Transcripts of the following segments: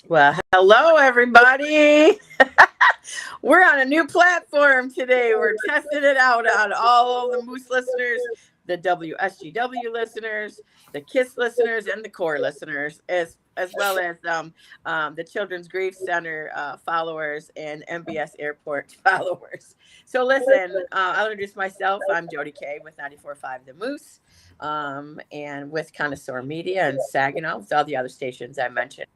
Well, hello, everybody. We're on a new platform today. We're testing it out on all the Moose listeners, the WSGW listeners, the KISS listeners, and the CORE listeners, as well as the Children's Grief Center followers and MBS Airport followers. So, listen, I'll introduce myself. I'm Jody Kay with 94.5 The Moose, and with Connoisseur Media and Saginaw, with all the other stations I mentioned.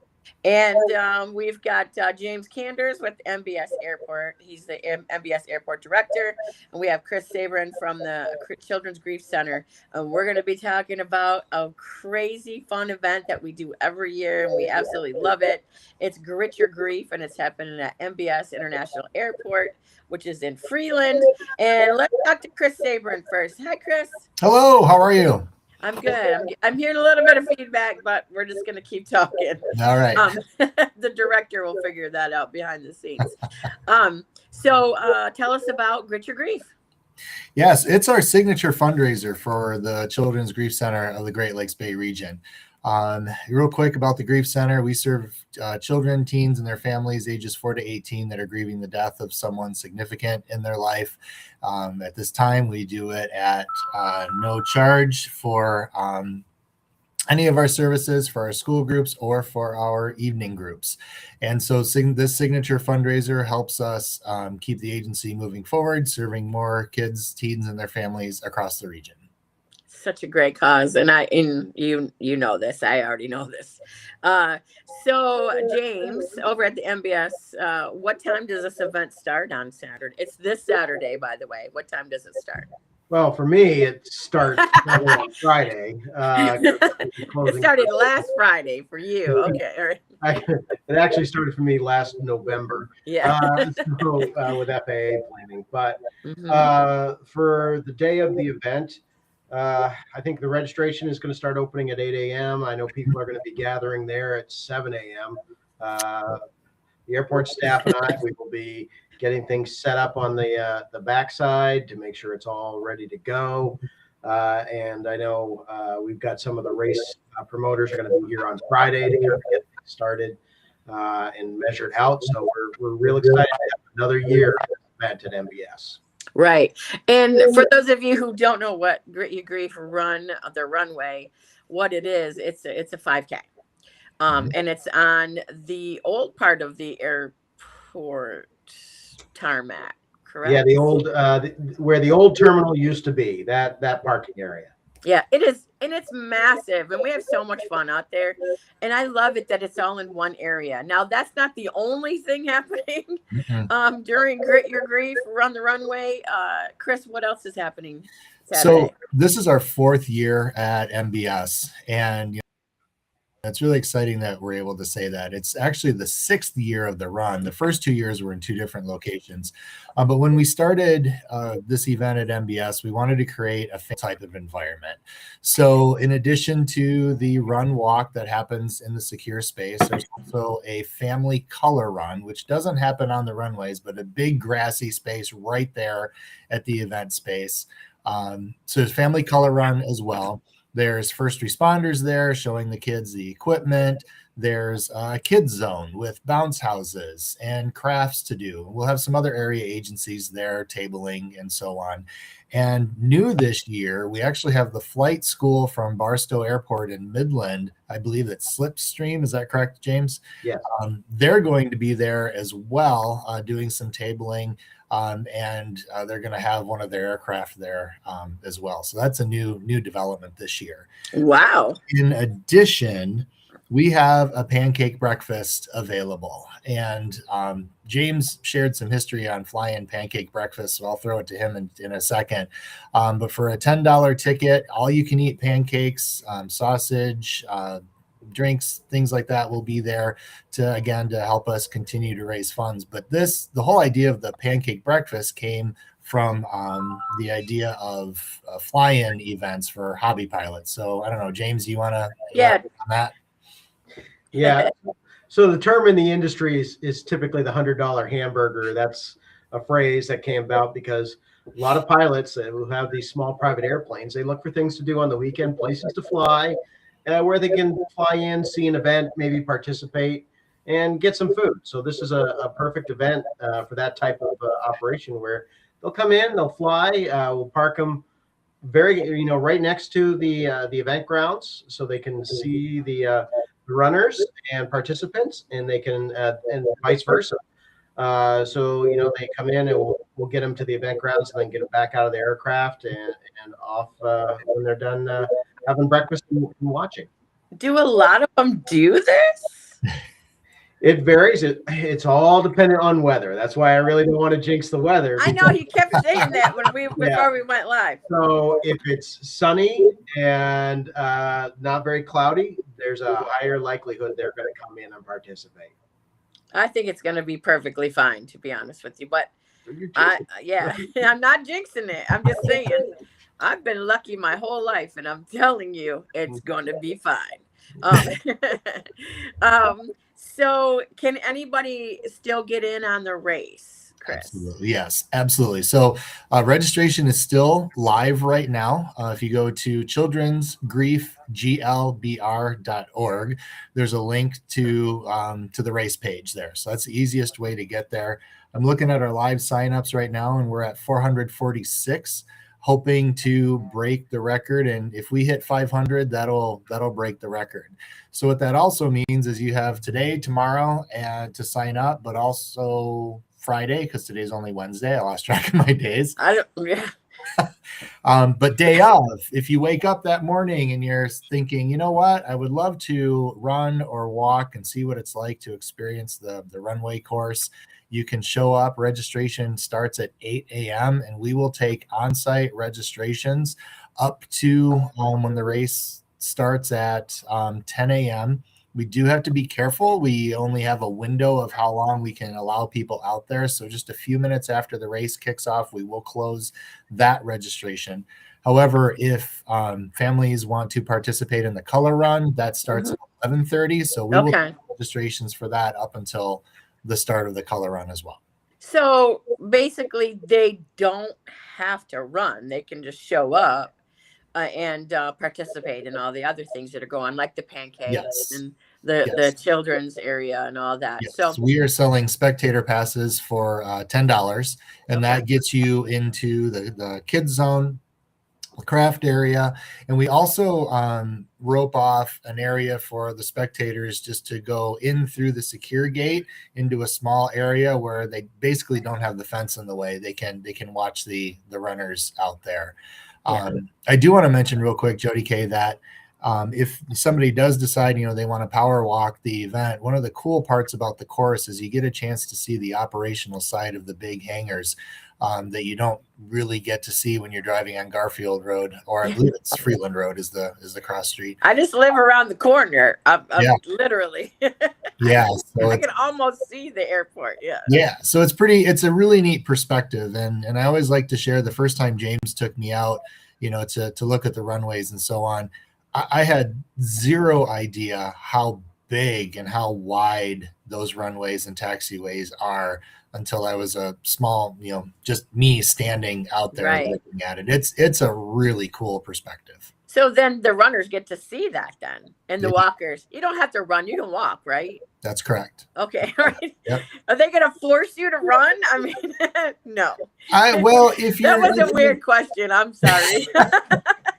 And we've got James Canders with MBS Airport. He's the MBS Airport Director. And we have Chris Sabrin from the Children's Grief Center. And we're going to be talking about a crazy fun event that we do every year, and we absolutely love it. It's Grit Your Grief, and it's happening at MBS International Airport, which is in Freeland. And let's talk to Chris Sabrin first. Hi, Chris. Hello, how are you? I'm good. I'm hearing a little bit of feedback, but we're just going to keep talking. All right. The director will figure that out behind the scenes. So tell us about Grit Your Grief. Yes, it's our signature fundraiser for the Children's Grief Center of the Great Lakes Bay region. Real quick about the Grief Center, we serve children, teens, and their families ages 4 to 18 that are grieving the death of someone significant in their life. At this time, we do it at no charge for any of our services, for our school groups or for our evening groups. And so this signature fundraiser helps us keep the agency moving forward, serving more kids, teens, and their families across the region. Such a great cause, and you know this. I already know this. So James, over at the MBS, what time does this event start on Saturday? It's this Saturday, by the way. What time does it start? Well, for me, it starts on Friday. It started last Friday for you. Okay, all right. It actually started for me last November. Yeah. With FAA planning, but for the day of the event. I think the registration is going to start opening at 8 a.m. I know people are going to be gathering there at 7 a.m. The airport staff and I, we will be getting things set up on the backside to make sure it's all ready to go. And I know we've got some of the race promoters are going to be here on Friday to kind of get things started and measured out. So we're real excited to have another year of this event at MBS. Right. And for those of you who don't know what Grit Your Grief run, the runway, what it is, it's a 5K. And it's on the old part of the airport tarmac, correct? Yeah, the old where the old terminal used to be, that parking area. Yeah, it is, and it's massive, and we have so much fun out there. And I love it that it's all in one area. Now, that's not the only thing happening during Grit Your Grief, Run the Runway. Chris, what else is happening Saturday? So this is our 4th year at MBS, and it's really exciting that we're able to say that. It's actually the 6th year of the run. The first 2 years were in 2 different locations. But when we started this event at MBS, we wanted to create a type of environment. So in addition to the run walk that happens in the secure space, there's also a family color run, which doesn't happen on the runways, but a big grassy space right there at the event space. So there's family color run as well. There's first responders there showing the kids the equipment. There's a kids zone with bounce houses and crafts to do. We'll have some other area agencies there, tabling and so on. And new this year, we actually have the flight school from Barstow Airport in Midland. I believe it's Slipstream. Is that correct, James? Yes. They're going to be there as well, doing some tabling. And they're going to have one of their aircraft there as well. So that's a new development this year. Wow. In addition, we have a pancake breakfast available. And James shared some history on fly-in pancake breakfast, so I'll throw it to him in a second. But for a $10 ticket, all you can eat pancakes, sausage, drinks, things like that will be there to help us continue to raise funds. But the whole idea of the pancake breakfast came from the idea of fly-in events for hobby pilots. So I don't know, James, you want to on that? Yeah. So the term in the industry is typically the $100 hamburger. That's a phrase that came about because a lot of pilots who have these small private airplanes, they look for things to do on the weekend, places to fly, where they can fly in, see an event, maybe participate. and get some food. So this is a perfect event for that type of operation where they'll come in, they'll fly, we'll park them right next to the event grounds, so they can see the runners and participants, and they can and vice versa. So they come in and we'll get them to the event grounds and then get them back out of the aircraft and off when they're done having breakfast and watching. Do a lot of them do this? It varies. It's all dependent on weather. That's why I really don't want to jinx the weather. I know you kept saying that before we went live. So if it's sunny and not very cloudy, there's a higher likelihood they're going to come in and participate. I think it's going to be perfectly fine, to be honest with you. But I'm not jinxing it. I'm just saying I've been lucky my whole life, and I'm telling you, it's going to be fine. So can anybody still get in on the race, Chris? Absolutely. Yes, absolutely. So registration is still live right now. If you go to childrensgriefglbr.org, there's a link to the race page there. So that's the easiest way to get there. I'm looking at our live signups right now, and we're at 446, hoping to break the record. And if we hit 500, that'll break the record. So what that also means is you have today, tomorrow, and to sign up, but also Friday, because today's only Wednesday. I lost track of my days. But day of, if you wake up that morning and you're thinking, you know what, I would love to run or walk and see what it's like to experience the Runway course, you can show up. Registration starts at 8 a.m. and we will take on-site registrations up to when the race starts at 10 a.m. We do have to be careful. We only have a window of how long we can allow people out there. So just a few minutes after the race kicks off, we will close that registration. However, if families want to participate in the color run, that starts at 11:30. So we will have registrations for that up until the start of the color run as well. So basically, they don't have to run. They can just show up and participate in all the other things that are going on, like the pancakes and the children's area and all that. Yes. So we are selling spectator passes for $10, and that gets you into the kids zone, craft area, and we also rope off an area for the spectators just to go in through the secure gate into a small area where they basically don't have the fence in the way. They can watch the runners out there. I do want to mention real quick, Jody K, that if somebody does decide, they want to power walk the event, one of the cool parts about the course is you get a chance to see the operational side of the big hangars that you don't really get to see when you're driving on Garfield Road, or I believe it's Freeland Road is the cross street. I just live around the corner. I'm literally. Yeah, so I can almost see the airport. Yeah. So it's a really neat perspective, and I always like to share the first time James took me out, to look at the runways and so on. I had zero idea how big and how wide those runways and taxiways are until I was a small, just me standing out there looking at it. It's a really cool perspective. So then the runners get to see that then, and the walkers. You don't have to run; you can walk, right? That's correct. Okay, all right. Yep. Are they going to force you to run? I mean, no. If that was a weird question. I'm sorry.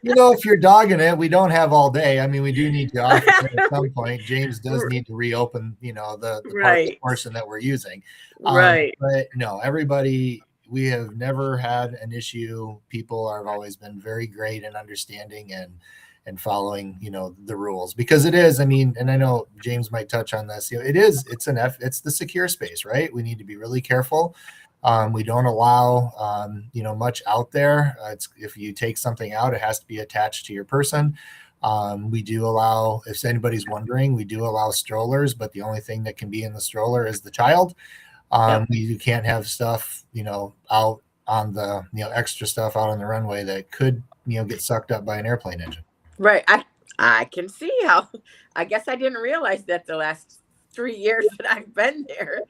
If you're dogging it, we don't have all day. I mean, we do need to off at some point. James does need to reopen, the portion that we're using. Right. But no, everybody, we have never had an issue. People have always been very great in understanding and following, the rules, because it is, and I know James might touch on this, it's the secure space, right? We need to be really careful. We don't allow, much out there. If you take something out, it has to be attached to your person. We do allow, if anybody's wondering, we do allow strollers, but the only thing that can be in the stroller is the child. You can't have stuff, out on the, extra stuff out on the runway that could, get sucked up by an airplane engine. Right. I can see how, I guess I didn't realize that the last 3 years that I've been there.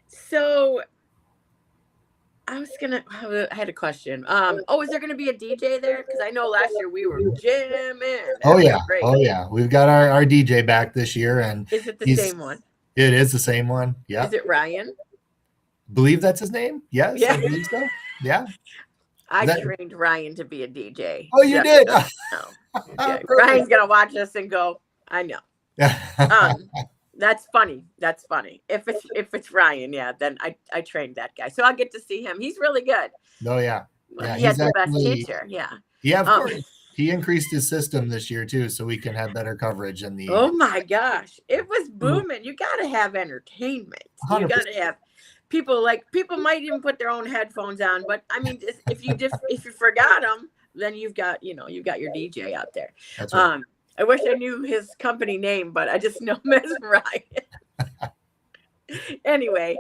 So I had a question. Is there gonna be a DJ there? Because I know last year we were jamming. Oh That was yeah, great. oh yeah. We've got our DJ back this year, and Is it the he's same one? it is the same one. Yeah, Is it Ryan? believe that's his name. Yes, Yeah. I believe so. Yeah. I That, trained Ryan to be a DJ. oh, you Just did. so you know. Yeah. Ryan's gonna watch us and go, I know. That's funny. That's funny. If it's Ryan, yeah, then I trained that guy, so I'll get to see him. He's really good. Oh yeah, yeah. He has He's the best actually, teacher. Yeah. yeah, of course. He increased his system this year too, so we can have better coverage in the. Oh my gosh, it was booming. You got to have entertainment. 100%. You got to have people might even put their own headphones on, but I mean, if you forgot them, then you've got your DJ out there. That's right. I wish I knew his company name, but I just know him as Ryan. Anyway,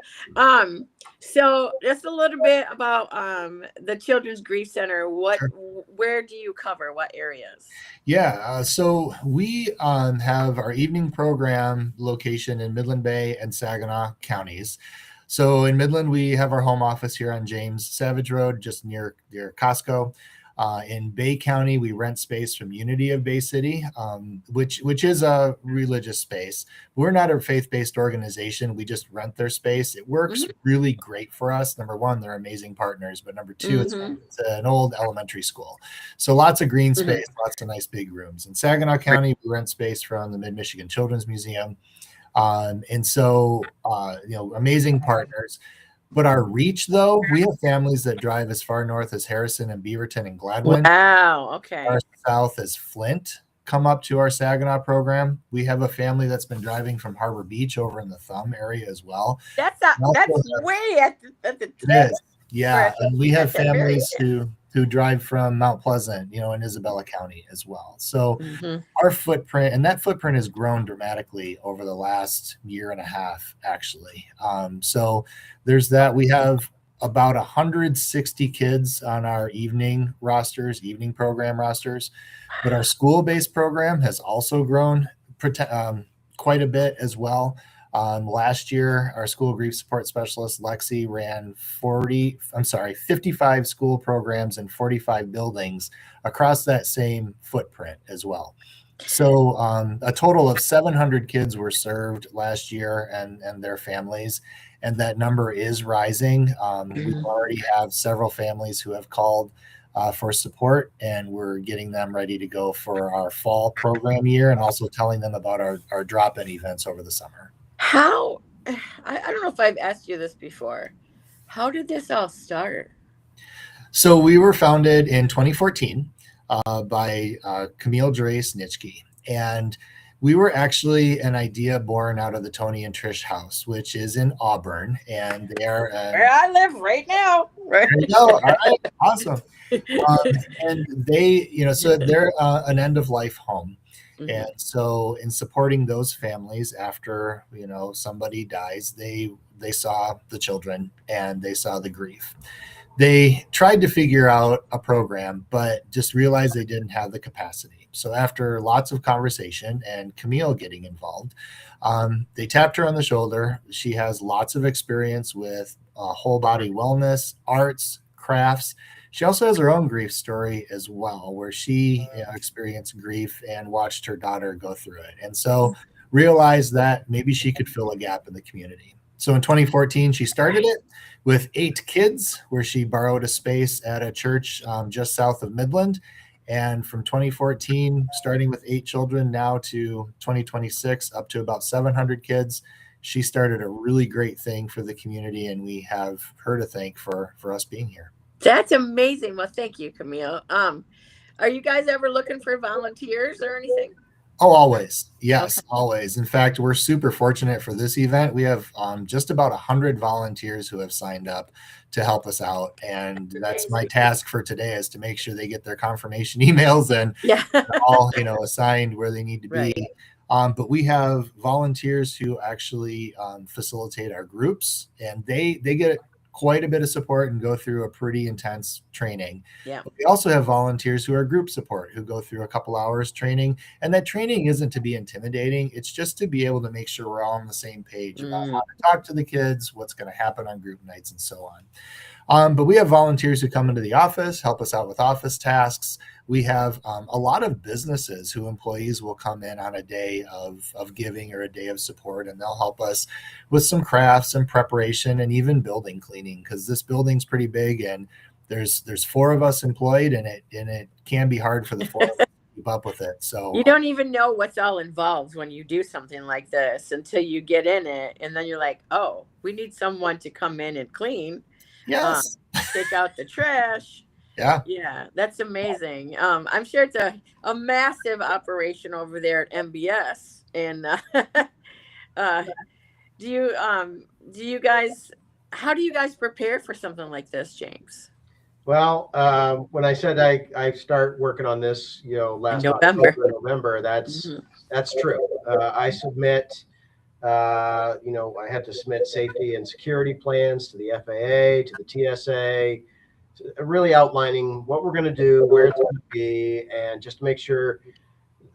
so just a little bit about the Children's Grief Center. Sure. Where do you cover? What areas? Yeah, so we have our evening program location in Midland Bay and Saginaw counties. So in Midland, we have our home office here on James Savage Road, just near Costco. In Bay County, we rent space from Unity of Bay City, which is a religious space. We're not a faith-based organization. We just rent their space. It works really great for us. Number one, they're amazing partners, but number two, it's an old elementary school. So lots of green space, lots of nice big rooms. In Saginaw County, we rent space from the Mid-Michigan Children's Museum. And so, amazing partners. But our reach, though, we have families that drive as far north as Harrison and Beaverton and Gladwin. Wow, okay. As south as Flint come up to our Saginaw program. We have a family that's been driving from Harbor Beach over in the Thumb area as well. That's way at the tip. Yeah, and we have families who drive from Mount Pleasant, in Isabella County as well. So our footprint, and that footprint has grown dramatically over the last year and a half, actually. So there's that. We have about 160 kids on our evening program rosters, but our school-based program has also grown quite a bit as well. Last year, our school grief support specialist, Lexi, ran 55 school programs in 45 buildings across that same footprint as well. So a total of 700 kids were served last year and their families, and that number is rising. We already have several families who have called for support, and we're getting them ready to go for our fall program year, and also telling them about our drop-in events over the summer. How, I don't know if I've asked you this before. How did this all start? So we were founded in 2014 by Camille Dre-Snitschke. And we were actually an idea born out of the Tony and Trish house, which is in Auburn. And they are where I live right now. There you go. All right. Awesome. And they, so they're an end-of-life home. And so in supporting those families after, somebody dies, they saw the children and they saw the grief. They tried to figure out a program, but just realized they didn't have the capacity. So after lots of conversation and Camille getting involved, they tapped her on the shoulder. She has lots of experience with whole body wellness, arts, crafts. She also has her own grief story as well, where she experienced grief and watched her daughter go through it. And so realized that maybe she could fill a gap in the community. So in 2014, she started it with 8 kids, where she borrowed a space at a church just south of Midland. And from 2014, starting with 8 children, now to 2026, up to about 700 kids, she started a really great thing for the community. And we have her to thank for us being here. That's amazing. Well, thank you, Camille. Are you guys ever looking for volunteers or anything? Oh, always. Yes, okay. Always. In fact, we're super fortunate for this event. We have just about 100 volunteers who have signed up to help us out. And that's my task for today, is to make sure they get their confirmation emails and all, assigned where they need to be. Right. But we have volunteers who actually facilitate our groups, and they get quite a bit of support and go through a pretty intense training. Yeah. But we also have volunteers who are group support, who go through a couple hours training. And that training isn't to be intimidating. It's just to be able to make sure we're all on the same page about how to talk to the kids, what's going to happen on group nights, and so But we have volunteers who come into the office, help us out with office tasks. We have a lot of businesses who employees will come in on a day of giving or a day of support, and they'll help us with some crafts and preparation and even building cleaning, because this building's pretty big and there's 4 of us employed, and it can be hard for the 4 of us to keep up with it. So you don't even know what's all involved when you do something like this until you get in it, and then you're like, oh, we need someone to come in and clean. yes, Take out the trash. yeah, That's amazing. I'm sure it's a massive operation over there at MBS. And do you guys, how do you guys prepare for something like this, James? Well, when I said I start working on this, last November, that's true. I submit, I had to submit safety and security plans to the FAA, to the TSA, really outlining what we're going to do, where it's going to be, and just to make sure,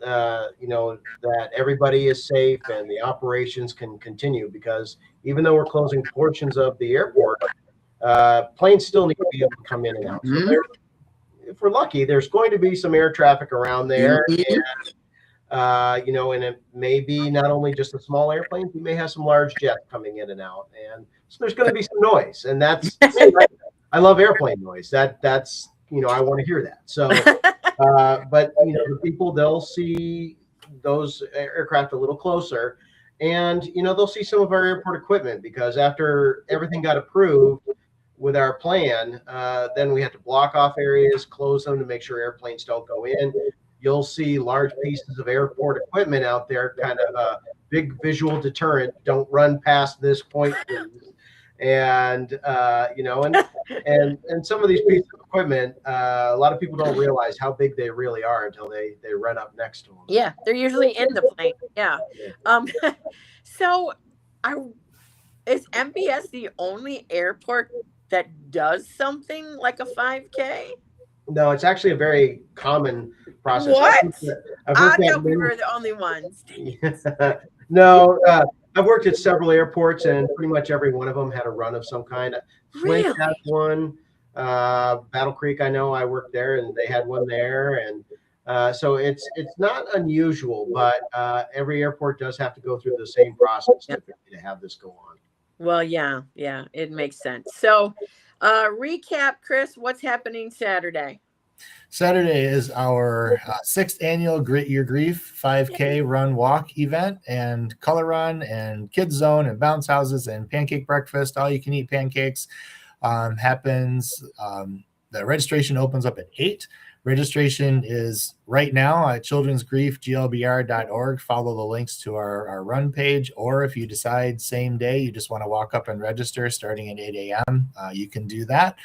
that everybody is safe and the operations can continue. Because even though we're closing portions of the airport, planes still need to be able to come in and out. So if we're lucky, there's going to be some air traffic around there, and and it may be not only just the small airplanes, we may have some large jets coming in and out, and so there's going to be some noise, and that's I love airplane noise. That's I want to hear that. So, but the people, they'll see those aircraft a little closer, and they'll see some of our airport equipment, because after everything got approved with our plan, then we had to block off areas, close them to make sure airplanes don't go in. You'll see large pieces of airport equipment out there, kind of a big visual deterrent. Don't run past this point, please. And and some of these pieces of equipment, a lot of people don't realize how big they really are until they run up next to them. Yeah, they're usually in the plane. Yeah. So is MBS the only airport that does something like a 5K? No, it's actually a very common process. What? I thought we were the only ones. No, I've worked at several airports, and pretty much every one of them had a run of some kind. Really? Flint had one. Battle Creek, I know, I worked there, and they had one there, and so it's not unusual, but every airport does have to go through the same process to have this go on. Well, yeah, it makes sense. So, recap, Chris, what's happening Saturday? Saturday is our 6th annual Grit Your Grief 5K run walk event, and color run and kids zone and bounce houses and pancake breakfast, all you can eat pancakes happens. The registration opens up at 8. Registration is right now at childrensgriefglbr.org. Follow the links to our run page, or if you decide same day you just want to walk up and register starting at 8 a.m., you can do that.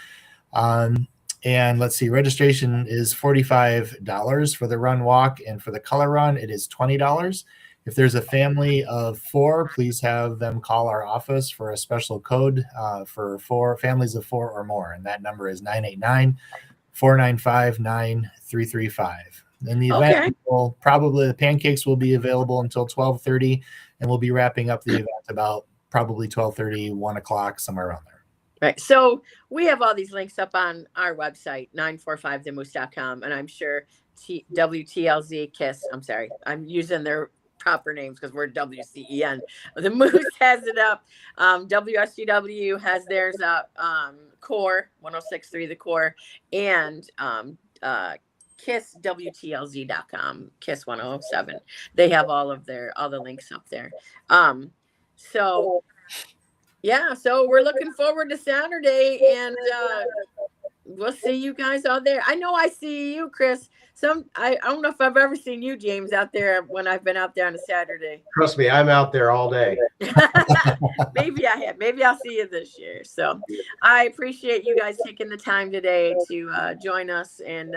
And let's see, registration is $45 for the run walk, and for the color run, it is $20. If there's a family of 4, please have them call our office for a special code for families of 4 or more, and that number is 989-495-9335. And the event will the pancakes will be available until 12:30, and we'll be wrapping up the event about probably 12:30, 1 o'clock, somewhere around there. Right. So we have all these links up on our website, 945themoose.com. And I'm sure WTLZ KISS. I'm sorry. I'm using their proper names because we're WCEN. The Moose has it up. WSGW has theirs up. Core 106.3 The Core, and KISSWTLZ.com, KISS 107. They have all the links up there. So we're looking forward to Saturday, and we'll see you guys out there. I know I see you, Chris. I don't know if I've ever seen you, James, out there when I've been out there on a Saturday. Trust me, I'm out there all day. Maybe I have. Maybe I'll see you this year. So I appreciate you guys taking the time today to join us, and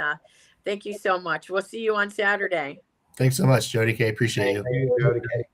thank you so much. We'll see you on Saturday. Thanks so much, Jody K. Appreciate you. Thank you, Jody K.